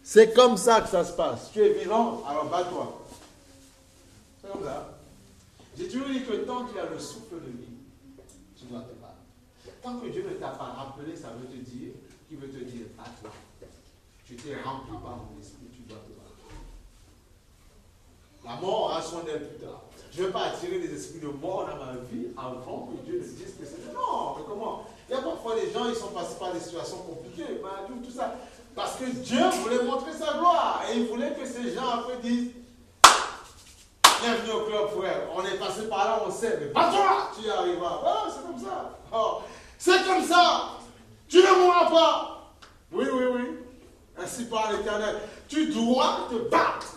C'est comme ça que ça se passe. Tu es vivant, alors bats-toi. C'est comme ça. J'ai toujours dit que tant qu'il y a le souffle de vie, tu dois te battre. Tant que Dieu ne t'a pas rappelé, ça veut te dire, qu'il veut te dire, bats-toi. Tu t'es rempli par mon esprit, tu dois te battre. La mort aura soin d'elle plus tard. Je ne veux pas attirer des esprits de mort dans ma vie avant que Dieu ne dise que c'est. Non, mais comment? Il y a parfois des gens, ils sont passés par des situations compliquées, maladie, tout ça. Parce que Dieu voulait montrer sa gloire. Et il voulait que ces gens après disent, bienvenue au club, frère. On est passé par là, on sait. Mais pas toi, tu y arriveras. Voilà, c'est comme ça. Oh, c'est comme ça. Tu ne mourras pas. Oui, oui, oui. Ainsi parle l'Éternel. Tu dois te battre.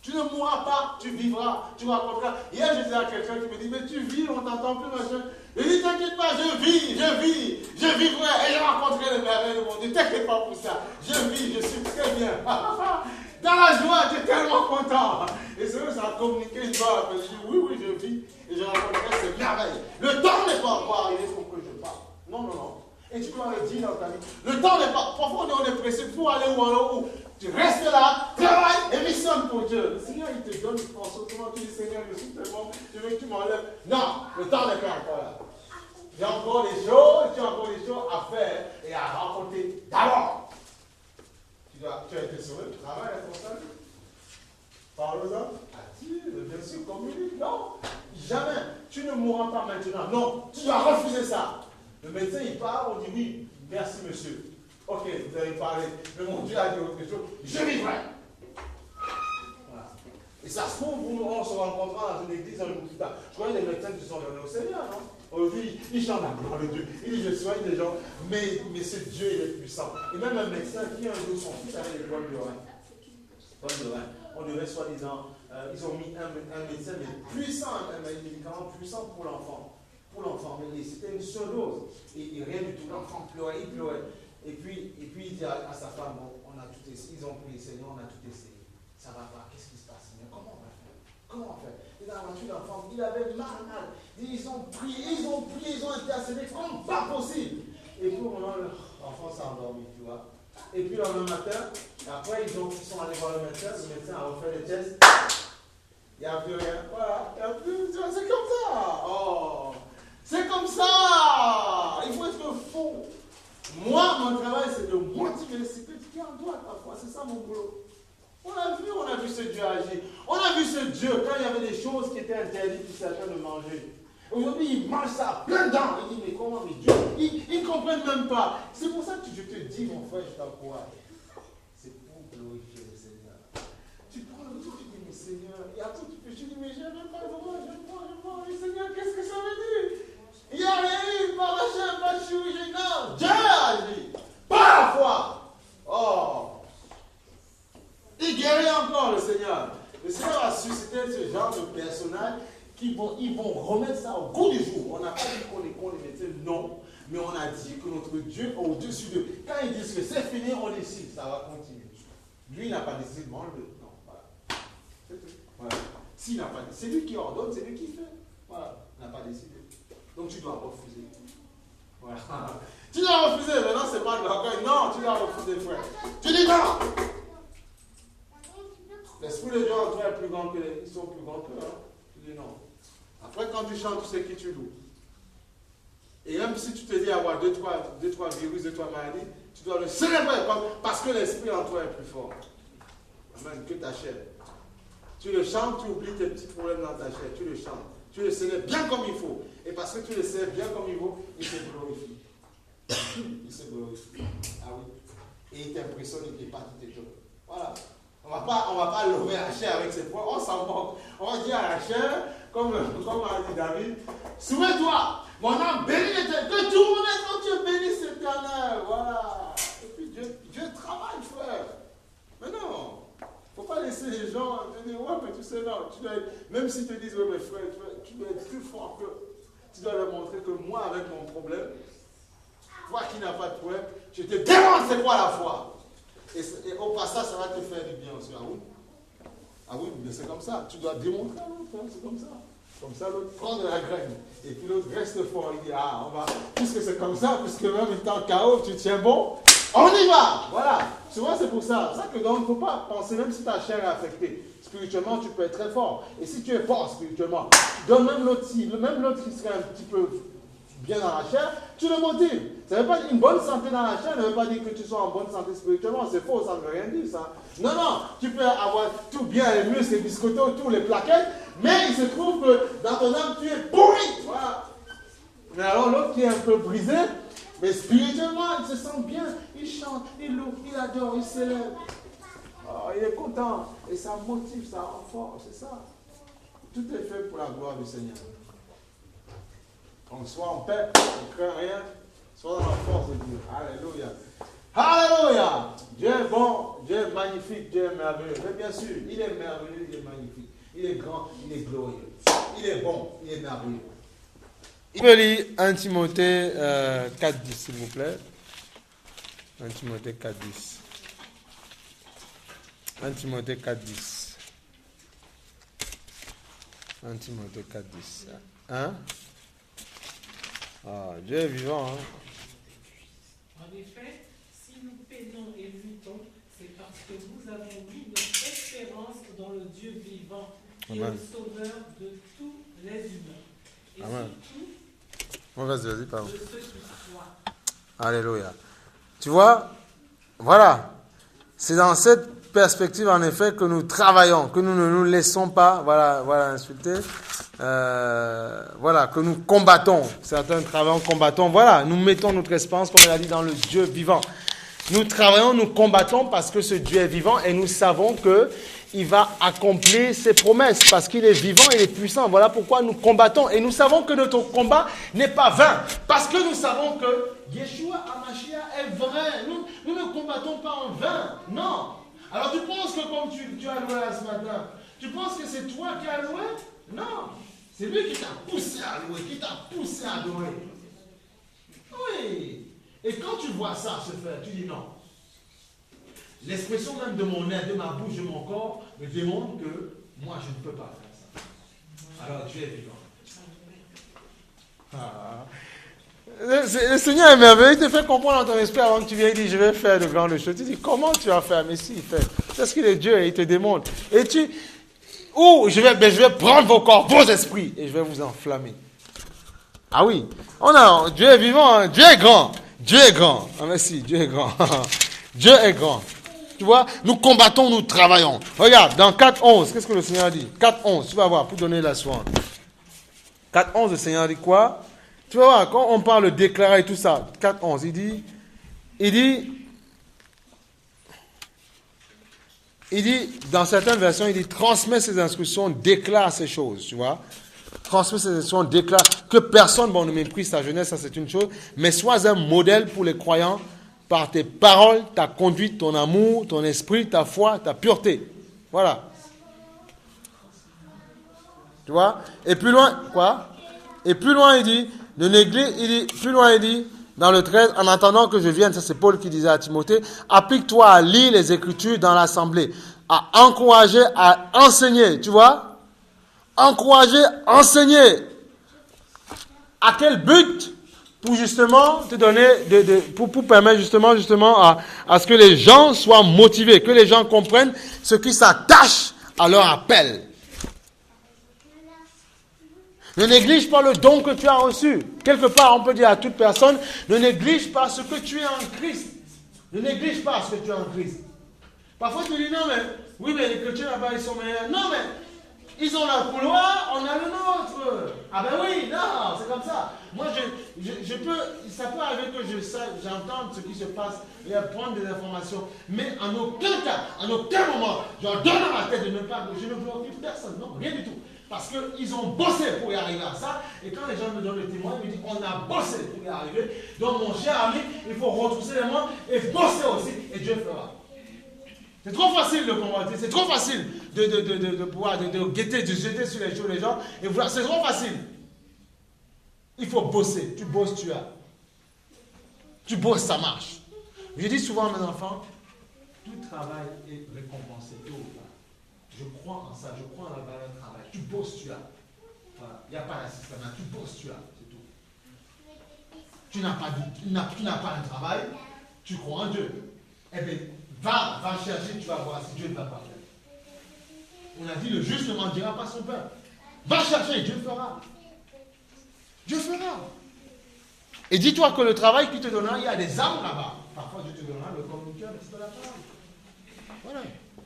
Tu ne mourras pas, tu vivras, tu raconteras. Hier, je disais à quelqu'un qui me dit, mais tu vis, on t'entend plus, machin. Je dis, t'inquiète pas, je vivrai et je raconterai les merveilles de mon Dieu. T'inquiète pas pour ça. Je vis, je suis très bien. Dans la joie, tu es tellement content. Et c'est vrai, ça a communiqué une voix. Je dis, oui, je vis et je raconterai ces merveilles. Le temps n'est pas encore arrivé pour que je parle. Non, non, non. Et tu dois le dire dans ta vie. Le temps n'est pas. Parfois, on est pressé pour aller où en haut. Tu restes là, travaille et missionne pour Dieu. Le Seigneur, il te donne une force. Autrement, tu dis, Seigneur, je suis tellement. Je veux que tu m'enlèves. Non, le temps n'est pas encore là. Tu as encore des choses à faire et à raconter d'abord. Tu as été sauvé, tu travailles à ton salut. Parle-en. Attire, bien sûr, communique. Non, jamais. Tu ne mourras pas maintenant. Non, tu dois refuser ça. Le médecin, il parle, on dit oui, merci monsieur. Ok, vous avez parlé, mais mon Dieu a dit autre chose, je vivrai. Voilà. Et ça se trouve, on se rencontrera dans une église un jour plus tard. Je connais des médecins qui sont donnés au Seigneur, non? Aujourd'hui, ils chantent la gloire de Dieu. Il dit, je soigne des gens, mais ce Dieu, il est puissant. Et même un médecin qui un jour son fils avait des problèmes de rein. On devait soi-disant, ils ont mis un médecin mais puissant, un médicament puissant pour l'enfant. Mais c'était une seule dose. Et rien du tout. L'enfant pleurait, il pleurait. Et puis il dit à sa femme, bon, on a tout essayé. Ils ont pris, Seigneur, on a tout essayé. Ça va pas. Qu'est-ce qui se passe, Seigneur? Comment on va faire? Comment on fait? Et dans la voiture, l'enfant, il avait mal. Ils ont prié, ils ont intercédé comme pas possible. Et puis au moment, l'enfant s'est endormi, tu vois. Et puis le lendemain matin, après, ils sont allés voir le médecin a refait les tests. Il n'y a plus rien. Voilà, il n'y a plus. C'est comme ça. Oh. C'est comme ça. Il faut être faux. Moi, mon travail, c'est de motiver ce que tu as en toi parfois. C'est ça mon boulot. On a vu ce Dieu agir. On a vu ce Dieu quand il y avait des choses qui étaient interdites pour certains de manger. Aujourd'hui, ils mangent ça à plein dents. Ils disent, mais comment, mais Dieu, ils ne comprennent même pas. C'est pour ça que je te dis, mon frère, je t'encourage. C'est pour glorifier le Seigneur. Tu prends le truc, tu dis, mais Seigneur, il y a tout, tu dis, mais je n'aime pas le droit, je prends. Mais Seigneur, qu'est-ce que ça veut dire? Il n'y a rien eu, pas machin, pas chirurgien, non. Dieu a agi. Pas la foi. Oh. Il guérit encore le Seigneur. Le Seigneur a suscité ce genre de personnages qui vont remettre ça au goût du jour. On n'a pas dit qu'on est médecins, non. Mais on a dit que notre Dieu est au-dessus d'eux. Quand ils disent que c'est fini, on décide, ça va continuer. Lui, il n'a pas décidé de manger. Non, voilà. C'est tout. Voilà. S'il n'a pas décidé, c'est lui qui ordonne, c'est lui qui fait. Voilà. Il n'a pas décidé. Donc tu dois refuser. Voilà. Tu dois refuser. Maintenant, c'est pas de l'orgueil. Non, tu dois refuser, frère. Tu dis non. L'Esprit de Dieu en toi est plus grand que ils sont plus grands que eux. Tu dis non. Après, quand tu chantes, tu sais qui tu loues. Et même si tu te dis avoir deux, trois virus, 2-3 maladies, tu dois le célébrer parce que l'Esprit en toi est plus fort. Amen, que ta chair. Tu le chantes, tu oublies tes petits problèmes dans ta chair. Tu le chantes. Tu le célèbres bien comme il faut. Et parce que tu le célèbres bien comme il faut, il se glorifie. Il se glorifie. Ah oui. Et il t'impressionne, il t'épate, il t'étonne. Voilà. On ne va pas lever la chair avec ses poings. On s'en moque. On va dire à la chair, comme a dit David, souviens-toi, mon âme bénit l'éternel. Que tout le monde quand tu bénisses l'éternel. Voilà. Et puis Dieu travaille, frère. Mais non. Il ne faut pas laisser les gens te dire, ouais, mais tu sais, non. Même s'ils te disent, ouais, mais frère, tu dois être plus fort que. Tu dois leur montrer que moi, avec mon problème, toi qui n'as pas de problème, je te demande c'est quoi la foi. Et au passage, ça va te faire du bien aussi. Ah oui? Ah oui, mais c'est comme ça. Tu dois démontrer à l'autre, c'est comme ça. Comme ça, l'autre prend de la graine. Et puis l'autre reste fort. Il dit, puisque c'est comme ça, puisque même étant KO, tu tiens bon, on y va. Voilà. tu vois, c'est pour ça. C'est ça que donc, il ne faut pas penser, même si ta chair est affectée. Spirituellement, tu peux être très fort. Et si tu es fort spirituellement, donne même l'autre qui serait un petit peu bien dans la chair, tu le motives. Ça veut pas dire une bonne santé dans la chair ne veut pas dire que tu sois en bonne santé spirituellement. C'est faux, ça ne veut rien dire, ça. Non, non, tu peux avoir tout bien, les muscles, les biscottos, tous les plaquettes, mais il se trouve que dans ton âme, tu es pourri. Voilà. Mais alors l'autre qui est un peu brisé, mais spirituellement, il se sent bien, il chante, il loue, il adore, il s'élève. Oh, il est content. Et ça motive, ça renforce, c'est ça. Tout est fait pour la gloire du Seigneur. Donc, sois en paix, ne crains rien, sois dans la force de Dieu. Alléluia. Alléluia. Dieu est bon, Dieu est magnifique, Dieu est merveilleux. Mais bien sûr, il est merveilleux, il est magnifique. Il est grand, il est glorieux. Il est bon, il est merveilleux. Il peut lire 1 Timothée 4,10, s'il vous plaît. 1 Timothée 4,10. 1 Timothée 4,10. 1 Timothée 4,10. Hein? Ah, Dieu est vivant. Hein? En effet, si nous peinons et luttons, c'est parce que nous avons mis notre espérance dans le Dieu vivant, qui Amen. Est le sauveur de tous les humains. Et Amen. Surtout, vas-y, pardon. De ceux qui croient. Alléluia. Tu vois, voilà. C'est dans cette perspective, en effet, que nous travaillons, que nous ne nous laissons pas, insulter. Que nous combattons. Certains travaillons, combattons. Voilà, nous mettons notre espérance, comme il a dit, dans le Dieu vivant. Nous travaillons, nous combattons parce que ce Dieu est vivant et nous savons qu'il va accomplir ses promesses parce qu'il est vivant, il est puissant. Voilà pourquoi nous combattons. Et nous savons que notre combat n'est pas vain. Parce que nous savons que Yeshua HaMashiach est vrai. Nous ne combattons pas en vain. Non. Alors tu penses que comme tu as loué là ce matin, tu penses que c'est toi qui as loué? Non. C'est lui qui t'a poussé à louer, qui t'a poussé à adorer. Oui. Et quand tu vois ça se faire, tu dis non. L'expression même de mon air, de ma bouche, de mon corps, me démontre que moi, je ne peux pas faire ça. Alors Dieu est vivant. Ah. Le Seigneur est merveilleux. Il te fait comprendre dans ton esprit avant que tu viennes. Il dit, je vais faire de grandes choses. Tu dis, comment tu vas faire? Mais si, il fait. Parce qu'il est Dieu et il te démontre. Et je vais prendre vos corps, vos esprits, et je vais vous enflammer. Ah oui. Dieu est vivant. Hein. Dieu est grand. Dieu est grand. Ah merci, Dieu est grand. Dieu est grand. Tu vois, nous combattons, nous travaillons. Regarde, dans 4.11, qu'est-ce que le Seigneur dit? 4.11, tu vas voir, pour donner la soin. 4.11, le Seigneur dit quoi? Tu vas voir, quand on parle de déclarer tout ça, 4.11, il dit, dans certaines versions, il dit, transmet ses instructions, déclare ces choses, tu vois. Transmet ses instructions, déclare que personne, ne méprise sa jeunesse, ça c'est une chose, mais sois un modèle pour les croyants par tes paroles, ta conduite, ton amour, ton esprit, ta foi, ta pureté. Voilà. Tu vois? Et plus loin, quoi? Et plus loin, il dit, dans le 13, en attendant que je vienne, ça c'est Paul qui disait à Timothée, applique-toi à lire les Écritures dans l'assemblée, à encourager, à enseigner, tu vois? Encourager, enseigner. À quel but? Pour justement te donner, pour permettre justement à ce que les gens soient motivés, que les gens comprennent ce qui s'attache à leur appel. Ne néglige pas le don que tu as reçu. Quelque part, on peut dire à toute personne, ne néglige pas ce que tu es en Christ. Ne néglige pas ce que tu es en Christ. Parfois, tu dis, non, mais les chrétiens là-bas, ils sont meilleurs. Non, mais ils ont leur couloir, on a le nôtre. Ah ben oui, non, c'est comme ça. Moi, ça peut arriver que j'entende ce qui se passe et prendre des informations. Mais en aucun cas, en aucun moment, je leur donne à ma tête de ne pas, je ne glorifie personne. Non, rien du tout. Parce qu'ils ont bossé pour y arriver à ça. Et quand les gens me donnent le témoin, ils me disent, on a bossé pour y arriver. Donc, mon cher ami, il faut retrousser les mains et bosser aussi. Et Dieu fera. C'est trop facile de combattre, c'est trop facile de pouvoir, de guetter, de jeter sur les choses les gens. Et voilà, c'est trop facile. Il faut bosser. Tu bosses, tu as. Tu bosses, ça marche. Je dis souvent à mes enfants, tout travail est récompensé tôt ou tard. Je crois en ça, je crois en la valeur du travail. Tu bosses, tu as. Voilà. Il n'y a pas d'assistant, tu bosses, tu as. C'est tout. Tu n'as pas un travail, tu crois en Dieu. Eh bien, Va chercher, tu vas voir si Dieu ne va pas faire. On a dit, le juste ne mendiera pas son pain. Va chercher, Dieu fera. Dieu fera. Et dis-toi que le travail qu'il te donnera, il y a des âmes là-bas. Parfois, Dieu te donnera le communiqueur de la parole. Voilà.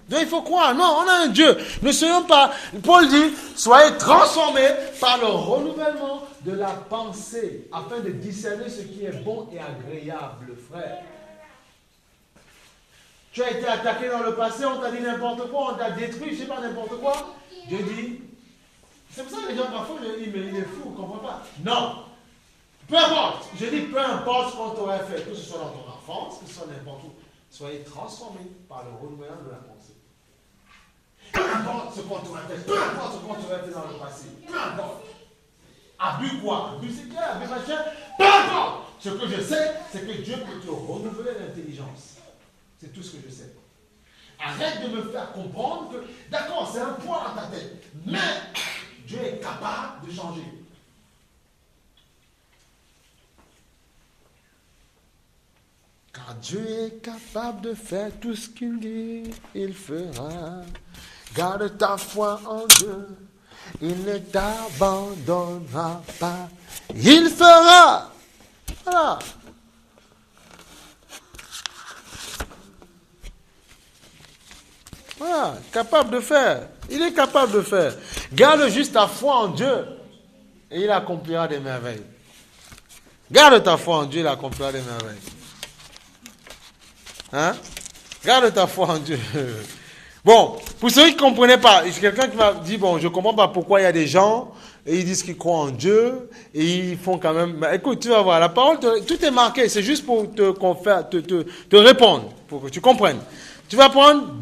Donc, il faut croire. Non, on a un Dieu. Ne soyons pas... Paul dit, soyez transformés par le renouvellement de la pensée, afin de discerner ce qui est bon et agréable, frère. Tu as été attaqué dans le passé, on t'a dit n'importe quoi, on t'a détruit, je ne sais pas n'importe quoi. Dieu dit, c'est pour ça que les gens parfois je dis, mais il est fou, on ne comprend pas. Non. Peu importe. Je dis, peu importe ce qu'on t'aurait fait, que ce soit dans ton enfance, que ce soit n'importe où, soyez transformés par le renouvellement de la pensée. Peu importe ce qu'on t'aurait fait, peu importe ce qu'on t'aurait fait dans le passé, peu importe. Abus quoi? Abus c'est clair, abus machin, peu importe. Ce que je sais, c'est que Dieu peut te renouveler l'intelligence. C'est tout ce que je sais. Arrête de me faire comprendre que, d'accord, c'est un poids dans ta tête, mais Dieu est capable de changer. Car Dieu est capable de faire tout ce qu'il dit, il fera. Garde ta foi en Dieu, il ne t'abandonnera pas, il fera. Voilà. Voilà, capable de faire. Il est capable de faire. Garde juste ta foi en Dieu et il accomplira des merveilles. Garde ta foi en Dieu, il accomplira des merveilles. Hein? Garde ta foi en Dieu. Bon, pour ceux qui ne comprenaient pas, c'est quelqu'un qui m'a dit, bon, je ne comprends pas pourquoi il y a des gens, et ils disent qu'ils croient en Dieu, et ils font quand même... Bah, écoute, tu vas voir, la parole, tout est marqué, c'est juste pour te répondre, pour que tu comprennes. Tu vas prendre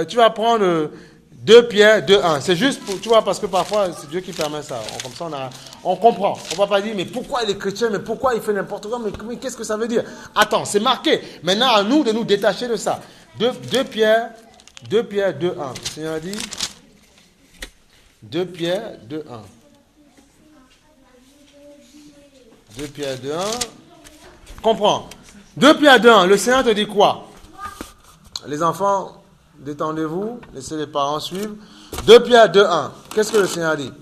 tu vas prendre 2 Pierre 2:1. C'est juste pour, tu vois, parce que parfois, c'est Dieu qui permet ça. Comme ça, on comprend. On ne va pas dire, mais pourquoi il est chrétien, mais pourquoi il fait n'importe quoi, mais qu'est-ce que ça veut dire? Attends, c'est marqué. Maintenant, à nous de nous détacher de ça. 2 Pierre 2:1. Le Seigneur a dit 2 Pierre 2:1. 2 Pierre 2:1. Comprends. 2 Pierre 2:1. Le Seigneur te dit quoi? Les enfants, détendez-vous, laissez les parents suivre. 2 Pierre 2:1. Qu'est-ce que le Seigneur dit?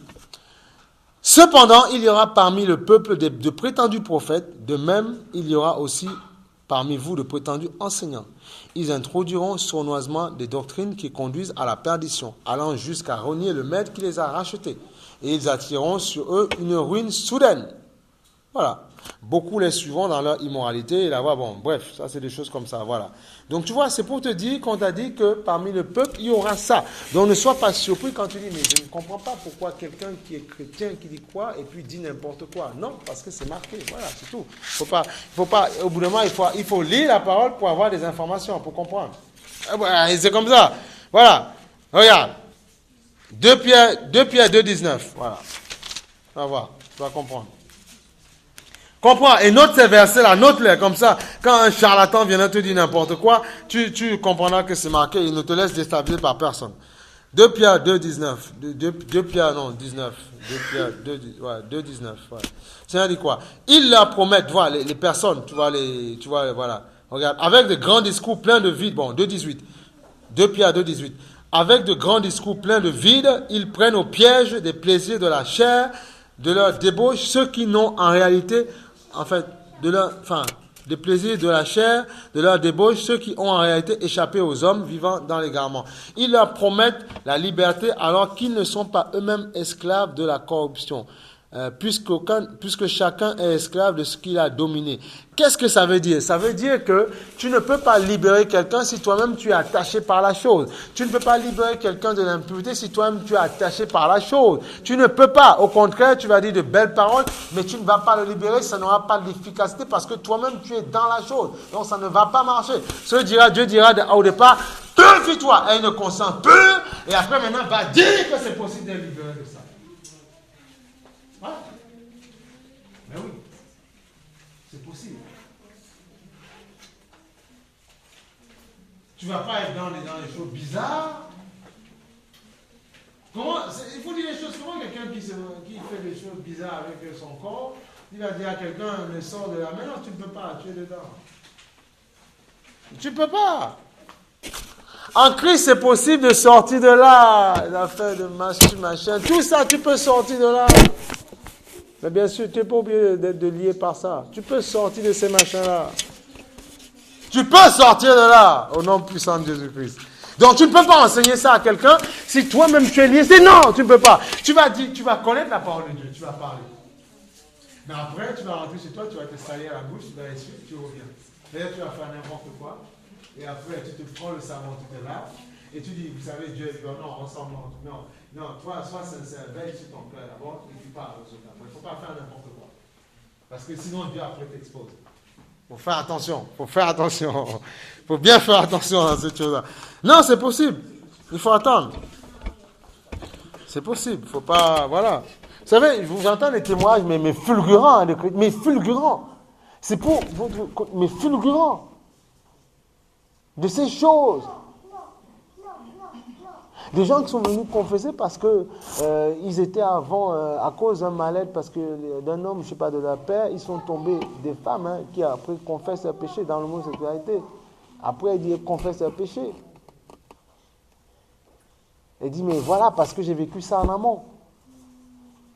Cependant, il y aura parmi le peuple de prétendus prophètes, de même, il y aura aussi parmi vous de prétendus enseignants. Ils introduiront sournoisement des doctrines qui conduisent à la perdition, allant jusqu'à renier le maître qui les a rachetés. Et ils attireront sur eux une ruine soudaine. Voilà. Beaucoup les suivront dans leur immoralité et là-bas, bon, bref, ça c'est des choses comme ça, voilà. Donc tu vois, c'est pour te dire qu'on t'a dit que parmi le peuple, il y aura ça. Donc ne sois pas surpris quand tu dis, mais je ne comprends pas pourquoi quelqu'un qui est chrétien, qui dit quoi, et puis dit n'importe quoi. Non, parce que c'est marqué, voilà, c'est tout. Faut pas, au bout d'un moment, il faut lire la parole pour avoir des informations, pour comprendre. Et c'est comme ça. Voilà. Regarde. 2 Pierre 2:19. Voilà. Tu vas voir, tu vas comprendre. Comprends, et note ces versets-là, note-les comme ça. Quand un charlatan vient te dire n'importe quoi, tu comprendras que c'est marqué, il ne te laisse déstabiliser par personne. 2 Pierre 2:19. 2 Pierre, non, 19. 2 Pierre 2:19. Ouais. Seigneur dit quoi? Ils leur promettent, voilà, les personnes, tu vois, voilà. Regarde, avec de grands discours pleins de vide, bon, 2:18. 2 Pierre 2:18. Avec de grands discours pleins de vide, ils prennent au piège des plaisirs de la chair, de leur débauche, ceux qui n'ont en réalité, en fait, des plaisirs de la chair, de leur débauche, ceux qui ont en réalité échappé aux hommes vivant dans l'égarement. Ils leur promettent la liberté alors qu'ils ne sont pas eux-mêmes esclaves de la corruption, puisque chacun est esclave de ce qu'il a dominé. Qu'est-ce que ça veut dire? Ça veut dire que tu ne peux pas libérer quelqu'un si toi-même tu es attaché par la chose. Tu ne peux pas libérer quelqu'un de l'impureté si toi-même tu es attaché par la chose. Tu ne peux pas. Au contraire, tu vas dire de belles paroles, mais tu ne vas pas le libérer, ça n'aura pas d'efficacité parce que toi-même tu es dans la chose. Donc ça ne va pas marcher. Dieu dira au départ, purifie-toi, aie une conscience pure, et après maintenant va dire que c'est possible de libérer de ça. Voilà. Mais oui, c'est possible. Tu ne vas pas être dans les choses bizarres. Il faut dire les choses. Comment quelqu'un qui fait des choses bizarres avec son corps, il va dire à quelqu'un, le sort de la main, non, tu ne peux pas, tu es dedans. Tu ne peux pas. En Christ, c'est possible de sortir de là. L'affaire de machin, tout ça, tu peux sortir de là. Mais bien sûr, tu n'es pas obligé d'être lié par ça. Tu peux sortir de ces machins-là. Tu peux sortir de là, au nom puissant de Jésus-Christ. Donc, tu ne peux pas enseigner ça à quelqu'un si toi-même tu es lié. C'est non, tu ne peux pas. Tu vas connaître la parole de Dieu, tu vas parler. Mais après, tu vas rentrer chez toi, tu vas te salir à la bouche, tu vas essuyer, tu reviens. D'ailleurs, tu vas faire n'importe quoi. Et après, tu te prends le savon, tu te laves. Et tu dis, vous savez, Dieu dit, non, ensemble, non, toi, sois sincère, veille sur ton cœur d'abord, et tu parles aux autres. Il ne faut pas faire n'importe quoi. Parce que sinon, Dieu après t'expose. Il faut faire attention, il faut bien faire attention à cette chose-là. Non, c'est possible. Il faut attendre. C'est possible, il ne faut pas, voilà. Vous savez, j'entends les témoignages, mais fulgurants, mais fulgurants. C'est pour votre, mais fulgurants. De ces choses. Des gens qui sont venus confesser parce que ils étaient avant, à cause d'un mal-être, parce que d'un homme, je ne sais pas, de la paix, ils sont tombés, des femmes qui après confessent leur péché dans l'homosexualité. Après, ils disent confessent leur péché. Il dit, mais voilà, parce que j'ai vécu ça en amont.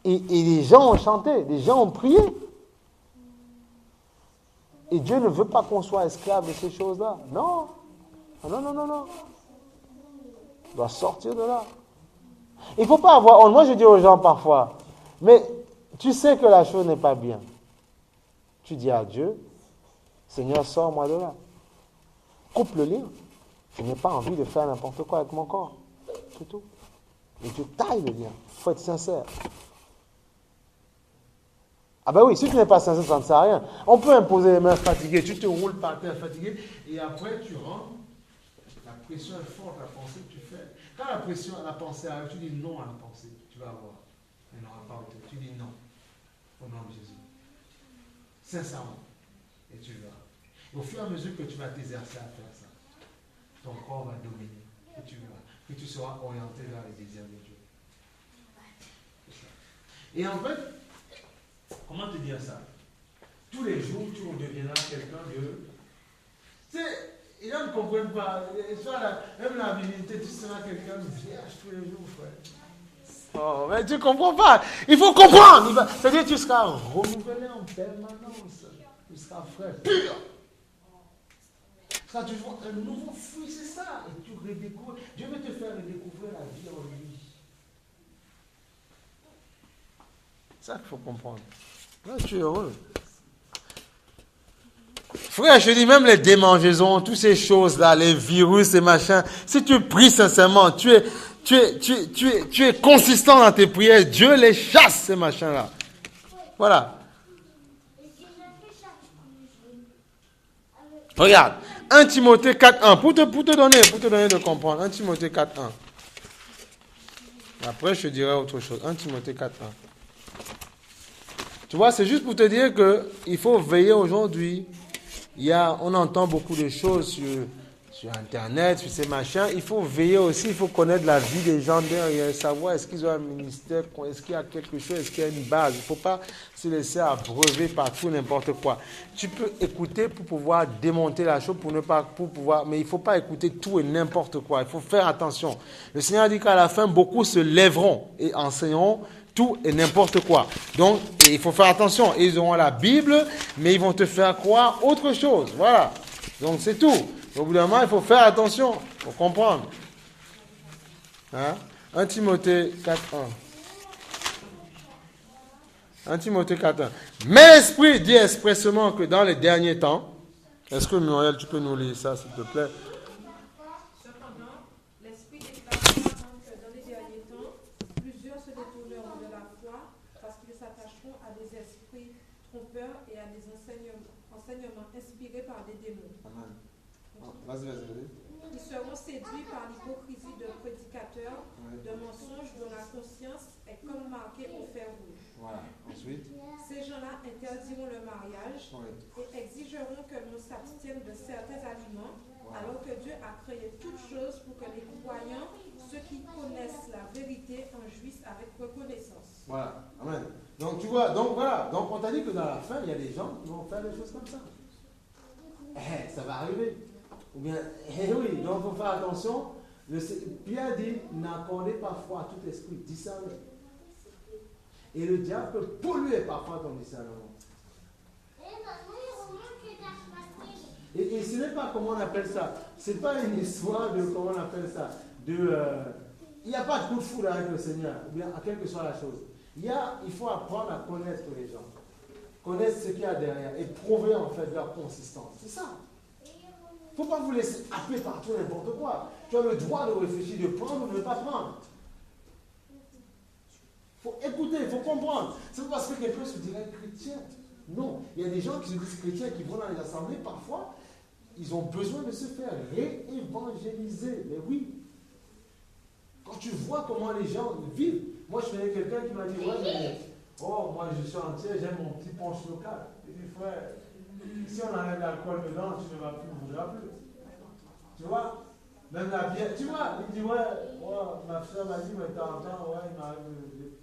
Et les gens ont chanté, les gens ont prié. Et Dieu ne veut pas qu'on soit esclave de ces choses-là. Non. Non. On doit sortir de là. Il ne faut pas avoir honte. Moi, je dis aux gens parfois, mais tu sais que la chose n'est pas bien. Tu dis à Dieu, Seigneur, sors-moi de là. Coupe le lien. Je n'ai pas envie de faire n'importe quoi avec mon corps. C'est tout. Et Dieu taille le lien. Il faut être sincère. Ah ben oui, si tu n'es pas sincère, ça ne sert à rien. On peut imposer les mains fatiguées. Tu te roules par terre fatigué et après tu rentres. La pression est forte, la pensée que tu fais. Quand la pensée arrive, tu dis non à la pensée. Tu vas avoir. Elle n'aura pas été. Tu dis non. Au nom de Jésus. Sincèrement. Et tu verras. Au fur et à mesure que tu vas t'exercer à faire ça, ton corps va dominer. Et tu verras. Que tu seras orienté vers les désirs de Dieu. Et en fait, comment te dire ça? Tous les jours, tu redeviendras quelqu'un de... Tu sais, les gens ne comprennent pas. Même la divinité, tu seras quelqu'un de vierge tous les jours, frère. Oh, mais tu ne comprends pas. Il faut comprendre. C'est-à-dire que tu seras renouvelé en permanence. Tu seras frère pur. Tu seras toujours un nouveau fruit, c'est ça. Et tu redécouvres. Dieu veut te faire redécouvrir la vie en lui. C'est ça qu'il faut comprendre. Là, tu es heureux. Frère, je dis même les démangeaisons, toutes ces choses-là, les virus et machins, si tu pries sincèrement, tu es consistant dans tes prières, Dieu les chasse, ces machins-là. Voilà. Regarde, 1 Timothée 4.1, pour te donner de comprendre, 1 Timothée 4.1. Après, je te dirai autre chose, 1 Timothée 4.1. Tu vois, c'est juste pour te dire qu'il faut veiller aujourd'hui. On entend beaucoup de choses sur Internet, sur ces machins. Il faut veiller aussi, il faut connaître la vie des gens derrière, savoir est-ce qu'ils ont un ministère, est-ce qu'il y a quelque chose, est-ce qu'il y a une base. Il ne faut pas se laisser abreuver par tout n'importe quoi. Tu peux écouter pour pouvoir démonter la chose, mais il ne faut pas écouter tout et n'importe quoi. Il faut faire attention. Le Seigneur dit qu'à la fin, beaucoup se lèveront et enseigneront tout et n'importe quoi. Donc, il faut faire attention. Ils auront la Bible, mais ils vont te faire croire autre chose. Voilà. Donc, c'est tout. Au bout d'un moment, il faut faire attention. Il faut comprendre. 1 Timothée 4.1. 1 Timothée 4.1. Mais l'Esprit dit expressément que dans les derniers temps, est-ce que Muriel, tu peux nous lire ça, s'il te plaît? Et à des enseignements inspirés par des démons. Amen. Vas-y. Ils seront séduits par l'hypocrisie de prédicateurs, de mensonges dont la conscience est comme marquée au fer rouge. Voilà. Ensuite, ces gens-là interdiront le mariage et exigeront que l'on s'abstienne de certains aliments, alors que Dieu a créé toutes choses pour que les croyants, ceux qui connaissent la vérité, en jouissent avec reconnaissance. Voilà. Amen. Donc tu vois, donc on t'a dit que dans la fin, il y a des gens qui vont faire des choses comme ça. Ça va arriver. Ou bien, eh oui, donc il faut faire attention. Pierre dit, n'accordez pas foi à tout esprit, discernez. Et le diable peut polluer parfois ton discernement. Et ce n'est pas, comment on appelle ça, c'est pas une histoire de, comment on appelle ça, il n'y a pas de coup de foudre avec le Seigneur, ou bien, quelle que soit la chose. Il faut apprendre à connaître les gens, connaître ce qu'il y a derrière et prouver en fait leur consistance. C'est ça. Il ne faut pas vous laisser happer par tout n'importe quoi. Tu as le droit de réfléchir, de prendre ou de ne pas prendre. Il faut écouter, il faut comprendre. C'est pas parce que quelqu'un se dirait chrétien. Non, il y a des gens qui se disent chrétiens qui vont dans les assemblées, parfois, ils ont besoin de se faire réévangéliser. Mais oui, quand tu vois comment les gens vivent, moi je connais quelqu'un qui m'a dit, ouais, mais, moi je suis entier, j'aime mon petit punch local. Il dit, frère, si on enlève l'alcool dedans, tu ne vas plus, ne voudras plus. Tu vois, même la bière, tu vois, il dit, ouais, ma soeur m'a dit, mais de temps en temps, ouais, il m'arrive,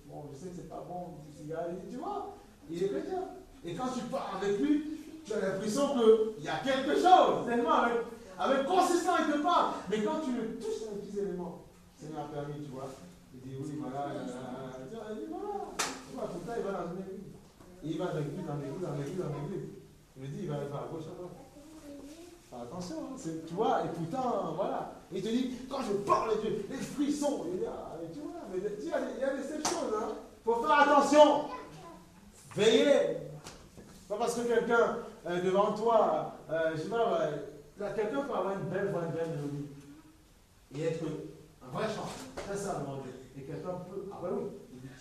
bon, je sais que c'est pas bon, du cigare. Il dit, tu vois, il est chrétien. Et quand tu parles avec lui, tu as l'impression qu'il y a quelque chose. Tellement avec consistance, il te parle. Mais quand tu le touches dans les petits éléments, ça m'a permis, tu vois. Il dit oui, voilà. Il dit voilà. Tu vois, tout ça, il va dans une église. Et il va dans l'église. Il me dit, il va aller à gauche, à droite. Fais attention, hein, tu vois, et pourtant, voilà. Il te dit, quand je parle de Dieu, les frissons. Il dit, tu vois, mais il y a des ces choses, hein. Il faut faire attention. Veillez. Pas parce que quelqu'un devant toi, je sais pas, quelqu'un peut avoir une belle mélodie et être un vrai chanteur, très ça devant Dieu. Et quelqu'un peut, oui,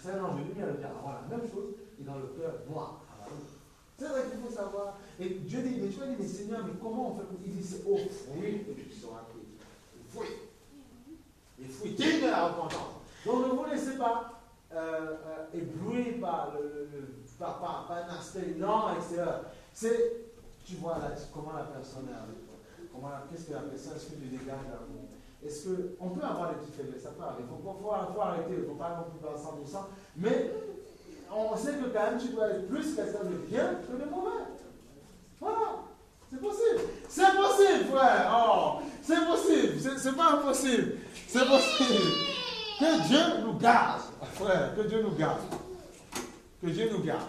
c'est un ange de lumière, il avoir la même chose et dans le cœur noir. Oui. C'est vrai qu'il faut savoir. Et Dieu dit, mais tu vas dire, mais Seigneur, mais comment on fait pour. Il dit, c'est au fruit que tu seras pris. Les fruits dignes de la repentance. Donc ne vous laissez pas ébloui par un aspect non extérieur. C'est, tu vois comment la personne est avec toi. Qu'est-ce que la personne, est-ce que tu dégages d'amour? Est-ce qu'on peut avoir des petites faiblesses? Ça peut arriver. Il faut arrêter, il ne faut pas non plus faire 100%. Mais on sait que quand même tu dois être plus quelqu'un de bien que de mauvais. Voilà. C'est possible. C'est possible, frère. Oh, c'est possible. C'est pas impossible. C'est possible. Que Dieu nous garde, frère. Que Dieu nous garde. Que Dieu nous garde.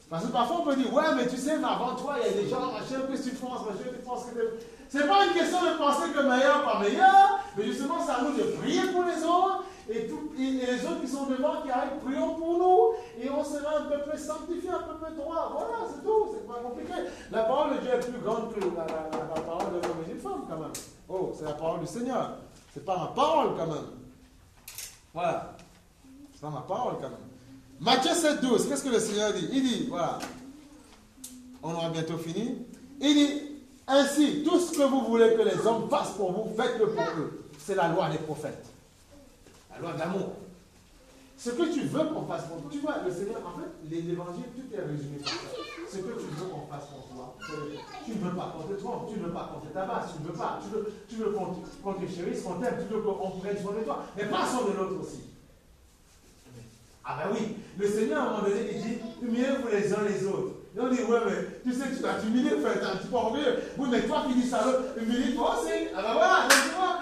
Parce que parfois on peut dire, ouais, mais tu sais, mais avant toi, il y a des gens, machin, qu'est-ce que tu penses, machin, tu penses que c'est pas une question de penser que meilleur, pas meilleur, mais justement, c'est à nous de prier pour les autres, et les autres qui sont devant, qui arrivent, prions pour nous, et on sera un peu plus sanctifié, un peu plus droit. Voilà, c'est tout, c'est pas compliqué. La parole de Dieu est plus grande que la parole de l'homme et d'une femme, quand même. Oh, c'est la parole du Seigneur. C'est pas ma parole, quand même. Voilà. C'est pas ma parole, quand même. Matthieu 7,12, qu'est-ce que le Seigneur dit? Il dit, voilà, on aura bientôt fini. Il dit, ainsi, tout ce que vous voulez que les hommes fassent pour vous, faites-le pour eux. C'est la loi des prophètes. La loi d'amour. Ce que tu veux qu'on fasse pour toi, tu vois, le Seigneur, en fait, l'évangile, tout est résumé pour ça. Ce que tu veux qu'on fasse pour toi, tu ne veux pas qu'on te trompe, tu ne veux pas qu'on te tabasse, tu ne veux pas, tu veux qu'on te chérisse, qu'on t'aime, tu veux qu'on prenne soin de toi, mais pas soin de l'autre aussi. Ah ben oui, le Seigneur à un moment donné, il dit, humiliez-vous les uns les autres. Et on dit, ouais, mais tu sais, tu vas t'humilier, frère, t'es un petit peu orgueilleux. Oui, mais toi qui dis ça, humilie-toi aussi. Ah ben voilà, donc tu vois,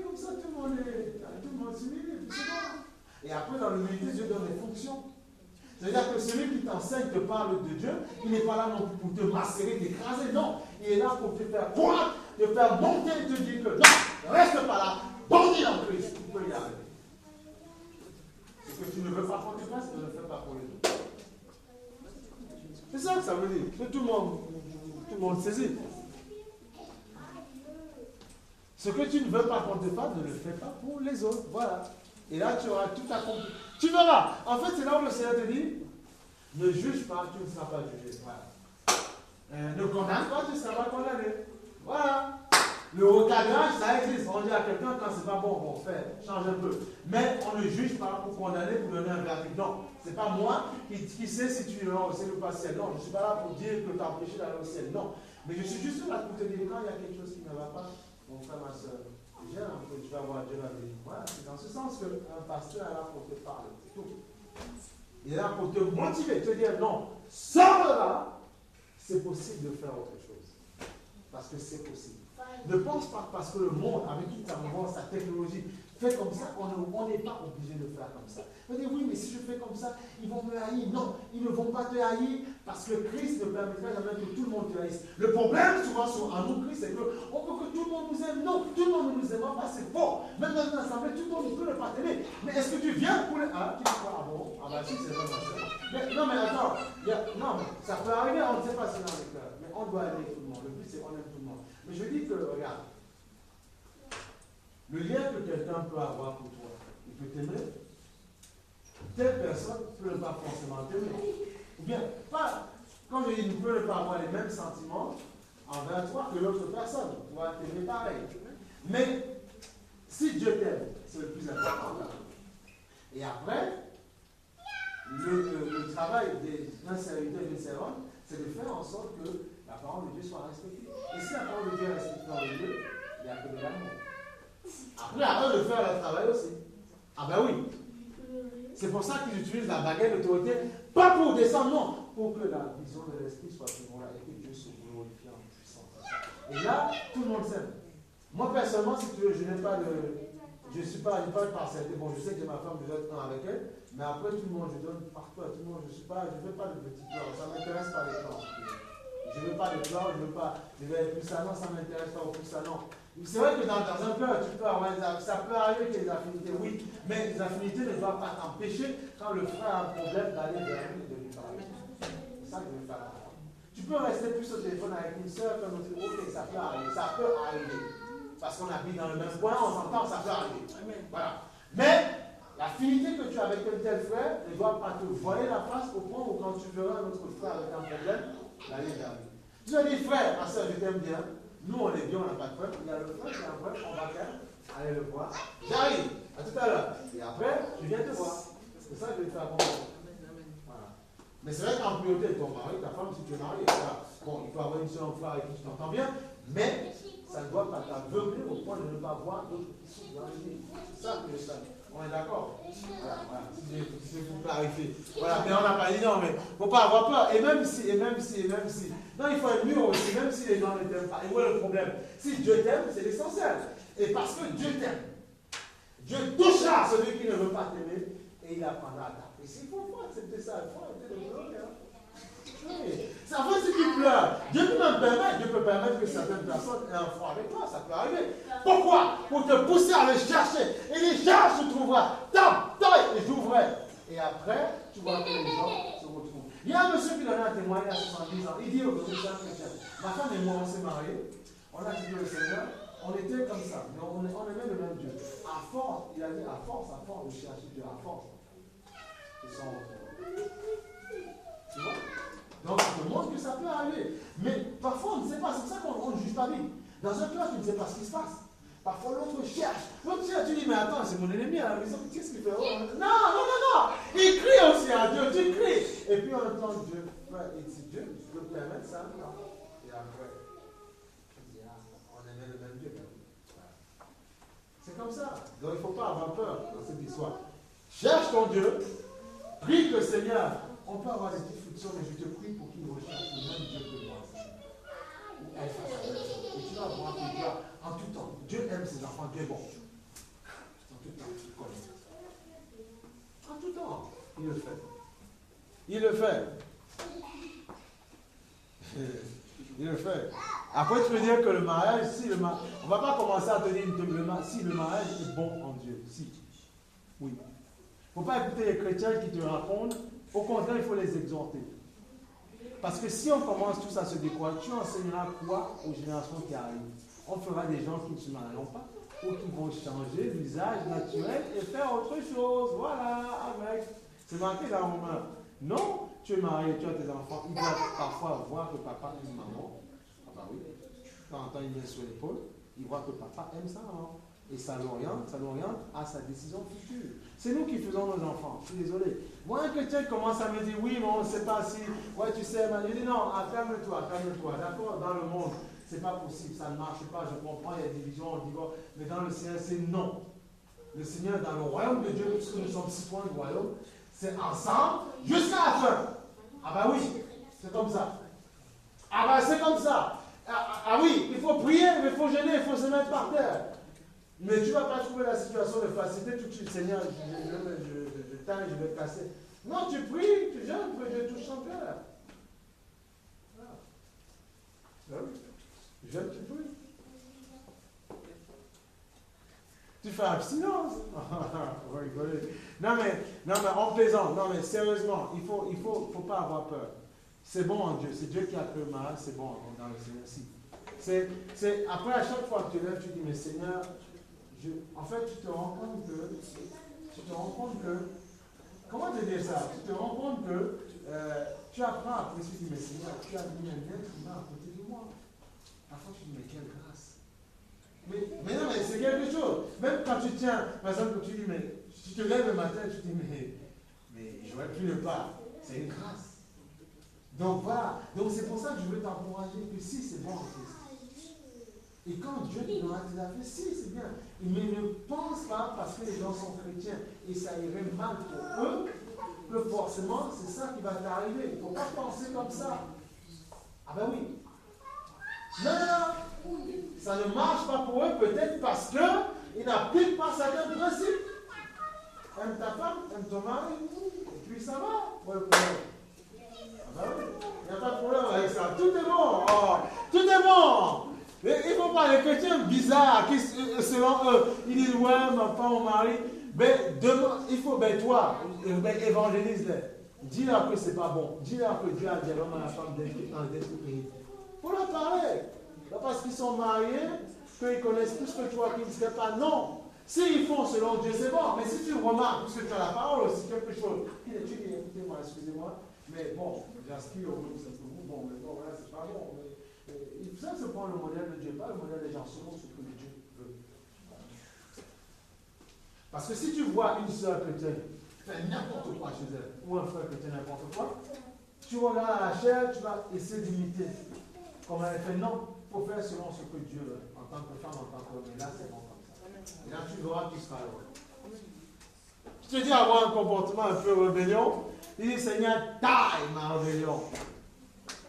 comme ça, tout le monde s'humilie, c'est bon. Et après, dans l'humilité, Dieu donne des fonctions. C'est-à-dire que celui qui t'enseigne te parle de Dieu, il n'est pas là non plus pour te macérer, t'écraser, non. Il est là pour te faire croire, te faire monter et te dire que non, reste pas là, bondis en Christ, tu peux y arriver. Ce que tu ne veux pas qu'on te fasse, ne le fais pas pour les autres. C'est ça que ça veut dire. Que tout le monde saisit. Ce que tu ne veux pas qu'on te fasse, ne le fais pas pour les autres. Voilà. Et là, tu auras tout accompli. Tu verras. En fait, c'est là où le Seigneur te dit, ne juge pas, tu ne seras pas jugé. Voilà. Ne condamne pas, tu ne seras pas condamné. Voilà. Le recadrage, ça existe. On dit à quelqu'un, quand c'est pas bon, change un peu. Mais on ne juge pas pour condamner, pour donner un verdict. Non. C'est pas moi qui sais si tu iras au ciel ou pas au ciel. Non. Je ne suis pas là pour dire que tu as empêché d'aller au ciel. Non. Mais je suis juste là pour te dire, quand il y a quelque chose qui ne va pas, mon frère, ma soeur, viens un peu, tu vas voir Dieu la vie. Voilà. C'est dans ce sens qu'un pasteur est là pour te parler. C'est tout. Il est là pour te motiver, te dire, non, sors de là, c'est possible de faire autre chose. Parce que c'est possible. Ne pense pas parce que le monde, avec toute sa mouvance, sa technologie, fait comme ça, on n'est pas obligé de faire comme ça. Vous dites, oui, mais si je fais comme ça, ils vont me haïr. Non, ils ne vont pas te haïr parce que Christ ne permettra jamais que tout le monde te haïsse. Le problème, souvent, en nous, Christ, c'est qu'on veut que tout le monde nous aime. Non, tout le monde ne nous aime pas, c'est faux. Même dans une assemblée, tout le monde ne peut ne pas t'aimer. Mais est-ce que tu viens pour les. Ah, tu dis quoi? Ah bon? Ah bah si, c'est vraiment ça. Mais, non, mais attends. Non, mais ça peut arriver, on ne sait pas si dans les cœurs. Mais on doit aimer tout le monde. Le but, c'est qu'on aime tout le monde. Mais je dis que, regarde, le lien que quelqu'un peut avoir pour toi, il peut t'aimer. Telle personne ne peut pas forcément t'aimer. Ou bien, pas, quand je dis ne peut pas avoir les mêmes sentiments envers toi que l'autre personne. Tu vas t'aimer pareil. Mais si Dieu t'aime, c'est le plus important. Et après, le travail d'un serviteur et d'une servante, c'est de faire en sorte que la parole de Dieu soit respectée. Et si la parole de Dieu est respectée dans le lieu, il n'y a que de l'amour. Après, à eux de faire leur travail aussi. Ah ben oui. C'est pour ça qu'ils utilisent la baguette d'autorité, pas pour descendre, non, pour que la vision de l'esprit soit toujours là et que Dieu se glorifie en puissance. Et là, tout le monde s'aime. Moi, personnellement, si tu veux, je n'ai pas de. Je ne suis pas de partialité. Bon, je sais que ma femme, je dois être un avec elle, mais après, tout le monde, je donne partout à tout le monde. Je ne fais pas de petits plans. Ça ne m'intéresse pas les plans. Je ne veux pas de plans, je ne veux pas. Je vais être plus salon, ça ne m'intéresse pas au plus salon. C'est vrai que dans un cœur, tu peux avoir ça peut arriver qu'il y ait des affinités, oui, mais les affinités ne doivent pas t'empêcher, quand le frère a un problème, d'aller vers lui et de lui parler. C'est ça que je veux faire. Tu peux rester plus au téléphone avec une soeur comme l'autre. Ok, ça peut arriver. Parce qu'on habite dans le même coin, on s'entend, ça peut arriver. Voilà. Mais l'affinité que tu as avec un tel frère ne doit pas te voiler la face au point où quand tu verras un autre frère avec un problème, d'aller vers lui. Tu as dit, frère, ma soeur, je t'aime bien. Nous, on est bien, on n'a pas de problème. Il y a le frère qui a un problème, on va faire. Allez le voir. J'arrive. À tout à l'heure. Et après, je viens te voir. C'est ça que je vais faire comprendre. Voilà. Mais c'est vrai qu'en priorité, ton mari, ta femme, si tu es marié, bon, il faut avoir une seule frère avec qui tu t'entends bien, mais ça ne doit pas t'aveugler au point de ne pas voir d'autres qui sont dans le lit. C'est ça que je sais. On est d'accord? Voilà. C'est pour clarifier. Voilà, mais on n'a pas dit non, mais il ne faut pas avoir peur. Et même si. Non, il faut être mûr aussi, même si les gens ne t'aiment pas. Et où est le problème? Si Dieu t'aime, c'est l'essentiel. Et parce que Dieu t'aime, Dieu touchera celui qui ne veut pas t'aimer et il apprendra à t'apprécier. Il faut accepter ça. Il faut arrêter de pleurer. Oui. Ça fait si tu pleures. Dieu peut permettre que certaines personnes aient un froid avec toi. Ça peut arriver. Pourquoi? Pour te pousser à le chercher. Et les cherches se trouvera. Tape, et j'ouvrirai. Et après, tu vois que les gens se retrouvent. Il y a un monsieur qui donnait un témoignage à 70 ans. Il dit au chrétien, ma femme et moi, on s'est mariés. On a dit le Seigneur. On était comme ça. Mais on aimait le même Dieu. À force, il a dit à force de chercher Dieu. À force. Ils sont retrouvés. Tu vois? Donc, ça te montre que ça peut arriver. Mais parfois, on ne sait pas. C'est pour ça qu'on ne juge pas vite. Dans un cœur, tu ne sais pas ce qui se passe. Parfois, l'autre cherche. L'autre cherche, tu dis, mais attends, c'est mon ennemi à la maison. Qu'est-ce qu'il fait? Non. Il crie aussi à Dieu. Tu cries. Et puis, on entend Dieu. Et si Dieu peut permettre ça, non. Et après, tu dis, on aimait le même Dieu. C'est comme ça. Donc, il ne faut pas avoir peur dans cette histoire. Cherche ton Dieu. Prie que Seigneur. On peut avoir des difficultés, mais je te prie pour qu'il recherche le même Dieu que moi. Et tu vas voir que Dieu, en tout temps, Dieu aime ses enfants, Dieu est bon. En tout temps, tu connais. En tout temps, il le fait. Il le fait. Il le fait. Après, tu peux dire que le mariage, on ne va pas commencer à te dire si le mariage est bon en Dieu. Si. Oui. Il ne faut pas écouter les chrétiens qui te racontent. Au contraire, il faut les exhorter. Parce que si on commence tous à se décourager, tu enseigneras quoi aux générations qui arrivent? On fera des gens qui ne se marieront pas ou qui vont changer l'usage naturel et faire autre chose. Voilà, avec. C'est marqué dans Romains. Non, tu es marié, tu as tes enfants. Ils doivent parfois voir que papa aime maman. Ah bah oui. Quand il vient sur l'épaule, il voit que papa aime sa maman. Et ça l'oriente à sa décision future. C'est nous qui faisons nos enfants. Je suis désolé. Moi, un chrétien commence à me dire, oui, mais on ne sait pas si. Ouais, tu sais, je dis non, calme-toi. D'accord, dans le monde, c'est pas possible, ça ne marche pas, je comprends, il y a des divisions, on dit, mais dans le Seigneur, c'est non. Le Seigneur, dans le royaume de Dieu, puisque nous sommes 6 points du royaume, c'est ensemble jusqu'à la fin. Ah bah oui, c'est comme ça. Ah bah c'est comme ça. Ah oui, il faut prier, mais il faut jeûner, il faut se mettre par terre. Mais tu ne vas pas trouver la situation de facilité tout de suite. Seigneur, je t'aime, je vais te casser. Non, tu pries, tu jeûnes, pour que Dieu touche ton cœur. Ben oui. Jeûne, tu pries. Tu fais abstinence. On va rigoler. Non mais on plaisante. Non mais sérieusement, il faut pas avoir peur. C'est bon en Dieu. C'est Dieu qui a fait le mal. C'est bon dans le Seigneur. Si. Après, à chaque fois que tu lèves, tu dis, mais Seigneur, en fait, tu te rends compte que, comment te dire ça? Tu te rends compte que tu apprends à apprécier, tu dis, mais Seigneur, tu as mis un être humain à côté de moi. Parfois, tu dis, mais quelle grâce. Mais non, mais c'est quelque chose. Même quand tu tiens, par exemple, tu dis, mais tu te lèves le matin, tu dis, mais j'aurais pu le pas. C'est une grâce. Donc voilà. Donc c'est pour ça que je veux t'encourager que si c'est bon en Christ. Et quand Dieu te donnera tes affaires, si c'est bien. Mais ne pense pas parce que les gens sont chrétiens et ça irait mal pour eux, que forcément c'est ça qui va t'arriver. Il ne faut pas penser comme ça. Ah ben oui. Non, ça ne marche pas pour eux, peut-être parce qu'ils n'appliquent pas certains principes. Aime ta femme, aime ton mari, et puis ça va. Ouais, le problème. Ah ben oui, il n'y a pas de problème avec ça. Tout est bon. Oh, tout est bon. Il ne faut pas les chrétiens bizarres qui, selon eux, ils disent ouais, ma femme, mon mari. Il faut, toi, évangélise-les. Dis-leur que ce n'est pas bon. Dis-leur que Dieu a dit à l'homme et à la femme dans le d'esprit. Il faut leur parler. Pas parce qu'ils sont mariés, qu'ils connaissent plus que toi, qu'ils ne seraient pas. Non. S'ils font selon Dieu, c'est bon. Mais si tu remarques, puisque tu as la parole aussi, quelque chose, tu dis, écoutez-moi, excusez-moi, mais bon, j'aspire au même, c'est pour vous, bon, mais bon, voilà, c'est pas bon. Il faut se prendre le modèle de Dieu, pas le modèle des gens, selon ce que Dieu veut. Parce que si tu vois une soeur chrétienne faire n'importe quoi chez elle, ou un frère chrétien n'importe quoi, tu regardes à la chair, tu vas essayer d'imiter. Comme elle fait, non, il faut faire selon ce que Dieu veut, en tant que femme, en tant qu'homme. Et là, c'est bon comme ça. Et là, tu verras qui sera heureux. Tu te dis avoir un comportement un peu rébellion, il dit, Seigneur, taille ma rébellion.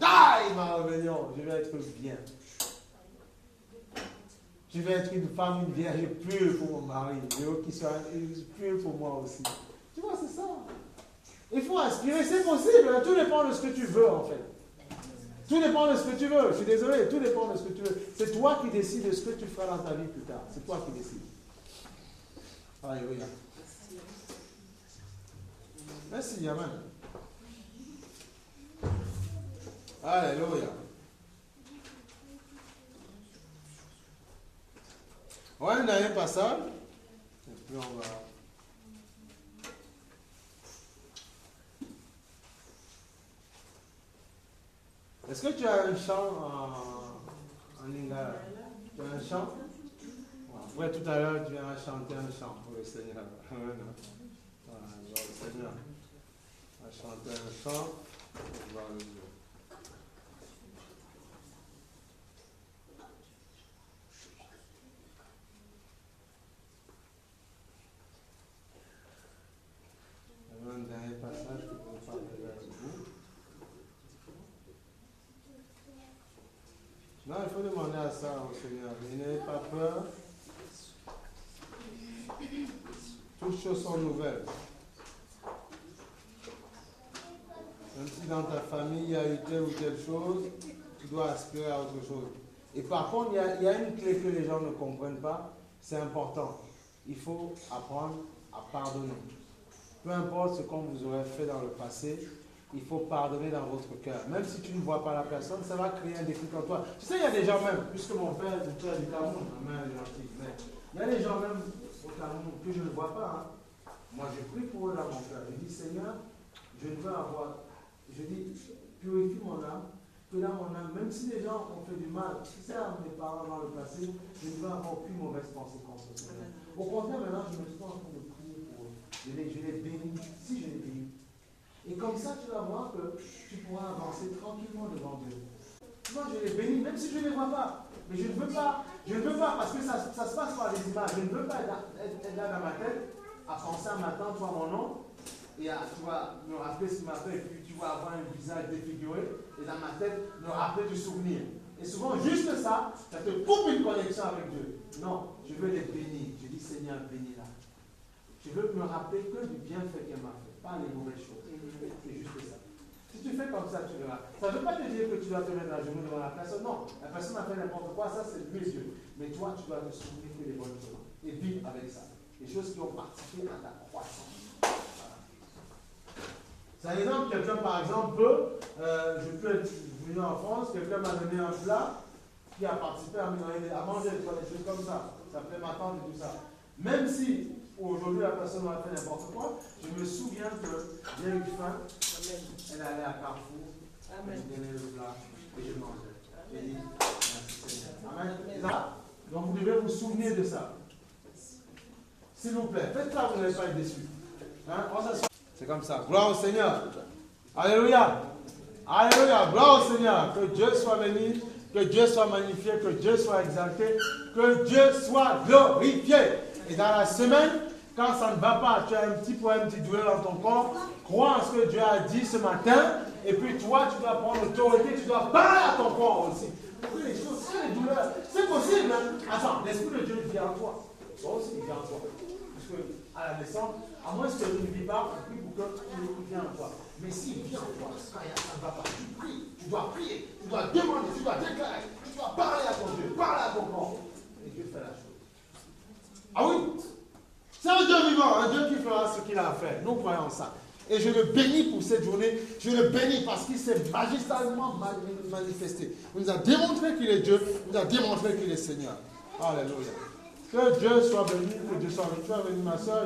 Taille ma rébellion. Je vais être bien. Je vais être une femme, une vierge pure pour mon mari. Je veux qu'il soit pur pour moi aussi. Tu vois, c'est ça. Il faut aspirer, c'est possible. Tout dépend de ce que tu veux, en fait. Tout dépend de ce que tu veux. Je suis désolé, tout dépend de ce que tu veux. C'est toi qui décides de ce que tu feras dans ta vie plus tard. C'est toi qui décides. Alléluia. Merci, Amen. Alléluia. On va un dernier passage. Et puis on va. Est-ce que tu as un chant en lingala? Tu as un chant? Ouais, tout à l'heure, tu viens chanter un chant pour le Seigneur. Voilà, le Seigneur. On va chanter un chant pour voir le Dieu. Un dernier passage que je vais partager avec vous. Non, il faut demander à ça au Seigneur. N'ayez pas peur. Toutes choses sont nouvelles. Même si dans ta famille il y a eu telle ou telle chose, tu dois aspirer à autre chose. Et par contre, il y a une clé que les gens ne comprennent pas. C'est important. Il faut apprendre à pardonner. Peu importe ce qu'on vous aurait fait dans le passé, il faut pardonner dans votre cœur. Même si tu ne vois pas la personne, ça va créer un déclic en toi. Tu sais, il y a des gens même, puisque mon père est du Cameroun, ma mère est gentille, mais il y a des gens même au Cameroun que je ne vois pas. Hein. Moi, je prie pour eux dans mon cœur. Je dis, Seigneur, je veux avoir, je dis, purifie mon âme, que dans mon âme, même si les gens ont fait du mal, tu sais, à mes parents dans le passé, je ne veux avoir plus mauvaise pensée contre eux. Au contraire, maintenant, je me suis en train de prier pour eux. Je les bénis, si je les bénis. Et comme ça, tu vas voir que tu pourras avancer tranquillement devant Dieu. Moi, je les bénis, même si je ne les vois pas. Mais je ne veux pas, parce que ça se passe par les images. Je ne veux pas être là dans ma tête, à penser à ma tante ou à mon nom, et à, tu vas me rappeler ce matin, et puis tu vas avoir un visage défiguré, et dans ma tête, me rappeler du souvenir. Et souvent, juste ça te coupe une connexion avec Dieu. Non, je veux les bénir. Je dis, Seigneur, bénis-la. Je veux me rappeler que du bienfait qu'elle m'a fait, pas les mauvaises choses. C'est juste ça. Si tu fais comme ça, tu verras. Ça ne veut pas te dire que tu dois te mettre à genoux devant la personne. Non, la personne a fait n'importe quoi, ça c'est mes yeux. Mais toi, tu dois te souvenir que les bonnes choses. Et vivre avec ça. Les choses qui ont participé à ta croissance. Voilà. C'est un exemple, quelqu'un par exemple peut, je peux être venu en France, quelqu'un m'a donné un plat qui a participé à manger des choses comme ça. Ça plaît ma tante et tout ça. Même si aujourd'hui la personne m'a fait n'importe quoi, je me souviens que j'ai eu faim, elle allait à Carrefour, elle me donnait le plat et je mangeais. J'ai dit, merci Seigneur. Amen. Donc vous devez vous souvenir de ça. S'il vous plaît, faites ça, vous n'allez pas être déçus. Hein? C'est comme ça. Gloire au Seigneur. Alléluia. Alléluia. Gloire au Seigneur. Que Dieu soit béni, que Dieu soit magnifié, que Dieu soit exalté, que Dieu soit glorifié. Et dans la semaine, quand ça ne va pas, tu as un petit problème, une petite douleur dans ton corps, crois en ce que Dieu a dit ce matin, et puis toi, tu dois prendre l'autorité, tu dois parler à ton corps aussi. Les choses, les douleurs, c'est possible. Hein? Attends, l'Esprit de Dieu vient en toi. Toi aussi, il vient en toi. Parce qu'à la naissance, à moins que tu ne vis pas, on prie pour qu'il vienne en toi. Mais s'il vient en toi, ça ne va pas. Tu pries, tu dois prier, tu dois demander, tu dois déclarer, tu dois parler à ton Dieu, parler à ton corps. Et Dieu fait la chose. Ah oui, c'est un Dieu vivant, un Dieu qui fera ce qu'il a à faire. Nous croyons ça. Et je le bénis pour cette journée. Je le bénis parce qu'il s'est magistralement manifesté. Il nous a démontré qu'il est Dieu. Il nous a démontré qu'il est Seigneur. Alléluia. Que Dieu soit béni, que Dieu soit béni. Tu as béni ma soeur.